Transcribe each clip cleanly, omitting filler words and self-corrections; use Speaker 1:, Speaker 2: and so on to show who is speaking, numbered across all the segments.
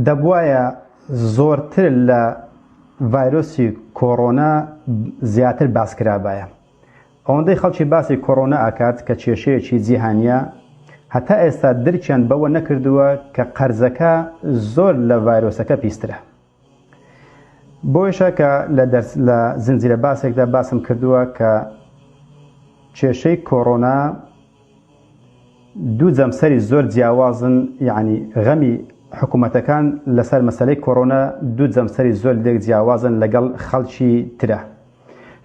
Speaker 1: دەبوایە زۆرتر لە ڤایرۆسی کۆڕۆنا زیاتر باسکرابایە. ئەوەندەی خەڵکی باسی کۆڕۆنا ئاکات کە کێشەیەکی جیهانیە هەتا ئێستا درکیان بەوە نەکردووە کە قەرزەکە زۆر لە ڤایرۆسەکە پیسترە. بۆیشە کە لە زنجیرە باسێکدا باسم کردووە کە کێشەی کۆڕۆنا دوو جەمسەری زۆر جیاوازن، یعنی غەمی حکوومەتەکان لەسەر مەسەلەی کۆڕۆنا دوو جەمسەری زۆر لێک جیاوازن لەگەڵ خەڵکی ترە.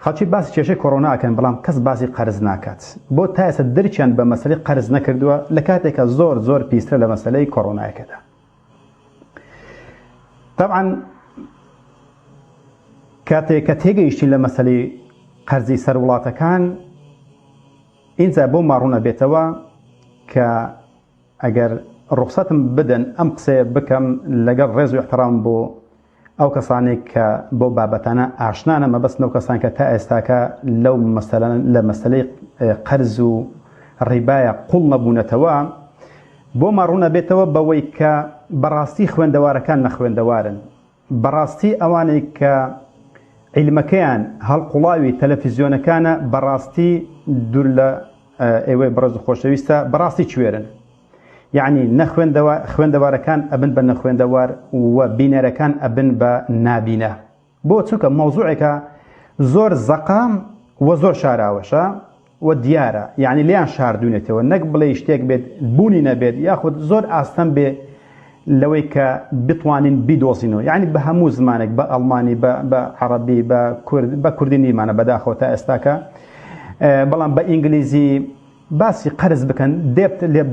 Speaker 1: خەڵکی باسی کێشەی کۆڕۆنا ئەکەن بەڵام کەس باسی قەرز ناکات، بۆ تا ئێستا درکیان بە مەسەلەی قەرز نەکردووە لە کاتێکە زۆر پیسرە لە مەسەلەی کۆڕۆنایەکەدا. طبعاً کاتێک کە تێگەیشتین لە مەسەلەی قەرزی سەر وڵاتەکان ئینجا بۆ ماڕوونە بێتەوە کە ئەگەر ڕوخسەتم بدەن ئەم قسەیە بکەم لەگەڵ ڕێز و احترام بۆ ئەو کەسانێک کە بۆ بابەتانە ئاشنانە، مەبەست لەو کەسان کە تا ئێستاکە لەو لە مەسەلەی قەرز و ڕیبایە قوڵ نەبوونەتەوە، بۆ ماڕوونە بێتەوە بەوەی کە بەڕاستی خوێندەوارەکان نەخوێندەوارن، بەڕاستی ئەوانەی کە عیلمەکەیان هەڵقوڵاوی تەلەڤیزیۆنەکانە بەڕاستی دوور لە ئێوەی بەڕێز و خۆشەویستە بەڕاستی کوێرن. یعنی خوێندەوارەکان ئەبن بە نەخوێندەوار و بینەرەکان ئەبن بە نابینە. بۆ چونکە مەوزوعێکە زۆر زەقام و زۆر شاراوەشە و دیارە، یعنی لیان شاردوونێتەوە، نەک بڵێ شتێک بێت بوونی نەبێت یاخود زۆر ئاستەم بێ لەوەی کە بتوانین بیدۆزینەوە، یعنی بە هەموو زمانێک، بە ئەڵمانی، بە عەرەبی، بە کوردی نیمانە بەداخەوە تا ئێستاکە، بەڵام بە ئینگلیزی باسی قەرز بکەن،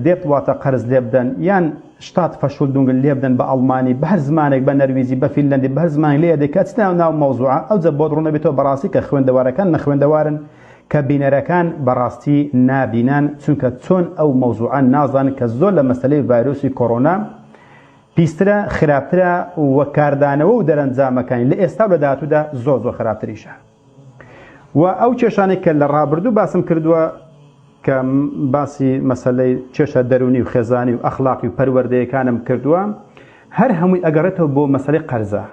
Speaker 1: دێبت واتە قەرز لێ بدەن، یان شتات فەشول دونگل لێ بدەن بە ئەڵمانی، بە هەر زمانێک، بە نەرویزی، بە فینلەندی، بە هەر زمانێک لێ دەکات ناو مەوزوعە ئەوجە بۆ ڕوونە بێتەوە بەڕاستی کە خوێندەوارەکان نەخوێندەوارن، کە بینەرەکان بەڕاستی نابینان، چونکە چۆن ئەو مەوزوعە نازانن کە زۆر لە مەسەلەی ڤایرۆسی کۆڕۆنا پیسترە، خراپترە و کاردانەوە و دەرەنجامەکانی لە ئێستا و لە داهاتوودا زۆر خراپتریشە. و ئەو کێشانێک کە لە ڕابردوو باسم کردووە کە باسی مەسەلەی کێشە دەرونی و خێزانی و ئەخلاقی و پەروەردەیەکانم کردووە، هەر هەمووی ئەگەڕێتەوە بۆ مەسەلەی قەرزە.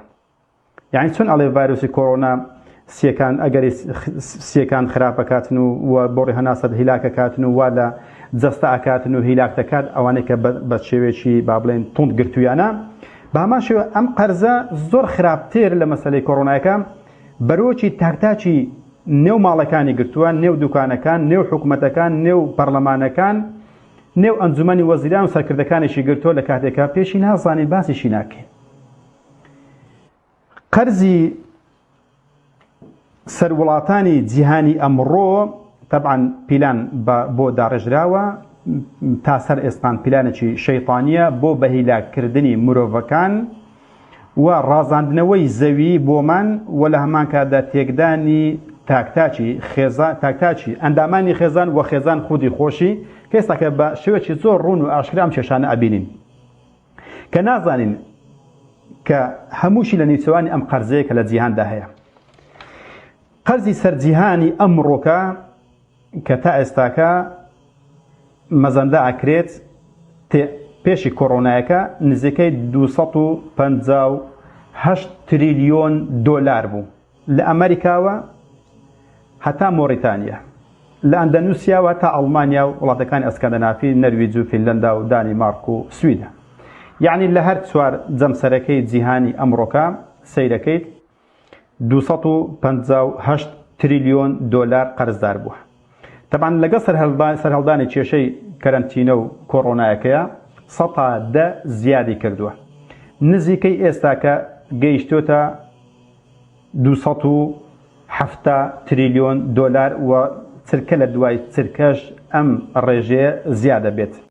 Speaker 1: یعنی چۆن ئەڵێ ڤایرۆسی کۆڕۆنا سیەکان ئەگەری سیەکان خراپەکاتن و بۆ ڕێهەناسەد هیلاکەکاتن و وا لە جەستە ئەکاتن و هیلاک دەکات، ئەوانەی کە بە شێوێکی با بڵێن توند گرتوویانە. بە هەمان شێوە ئەم قەرزە زۆر خراپتر لە مەسەلەی کۆڕۆنایەکە بەرۆکی تاکتاکی نێو ماڵەکانی گرتووە، نێو دوکانەکان، نێو حکوومەتەکان، نێو پەرلەمانەکان، نێو ئەنجومەنی وەزیران و سەرکردەکانێکی گرتووە لە کاتێکە پێشی نازانین باسیشی ناکەین. قەرزی سەروڵاتانی جیهانی ئەمڕۆ طبعاً پیلان بۆ داڕێژراوە، تا سەر ئێستان پیلانێکی شەیطانیە بۆ بەهیلاکردنی مرۆڤەکان و ڕازاندنەوەی زەوی بۆمان و لە هەمان کاتدا تێکدانی تاکتاکی ئەندامانی خێزان و خێزان خودی خۆشی کە ئێستا کە بە شێوەیەکی زۆر ڕوون و ئاشکرا کێشانە ئەبینین کە نازانین کە هەمووشی لە نێوچەوانی ئەم قەرزەیە کە لە جیهاندا هەیە. قەرزی سەرجیهانی ئەمڕۆکە کە تا ئێستاکە مەزەندە ئەکرێت پێشی کۆڕۆنایەکە نزیکەی 258 تریلیۆن دۆلار بوو لە ئەمریکاوە هەتا مۆریتانیا، لە ئەندەنوسیاوە تا ئەڵمانیا و وڵاتەکانی ئەسکەندەنافی، نەرویج و فینلەندا و دانیمارک و سویدە. یعنی لە هەر چوار جەمسەرەکەی جیهانی ئەمڕۆکە سەیرەکەیت 258 تریلیۆن دۆلار قەرزدار بووە. طبعاً لەگەڵ سەرهەڵدانی کێشەی کەرەنتینە و کۆڕۆنایەکەیە 110 زیادی کردووە، نزیکەی ئێستاکە گەیشتۆتە 270 تریلیۆن دۆلار و چرکە لە دوای چرکەش ئەم ڕێژەیە زیادە بێت.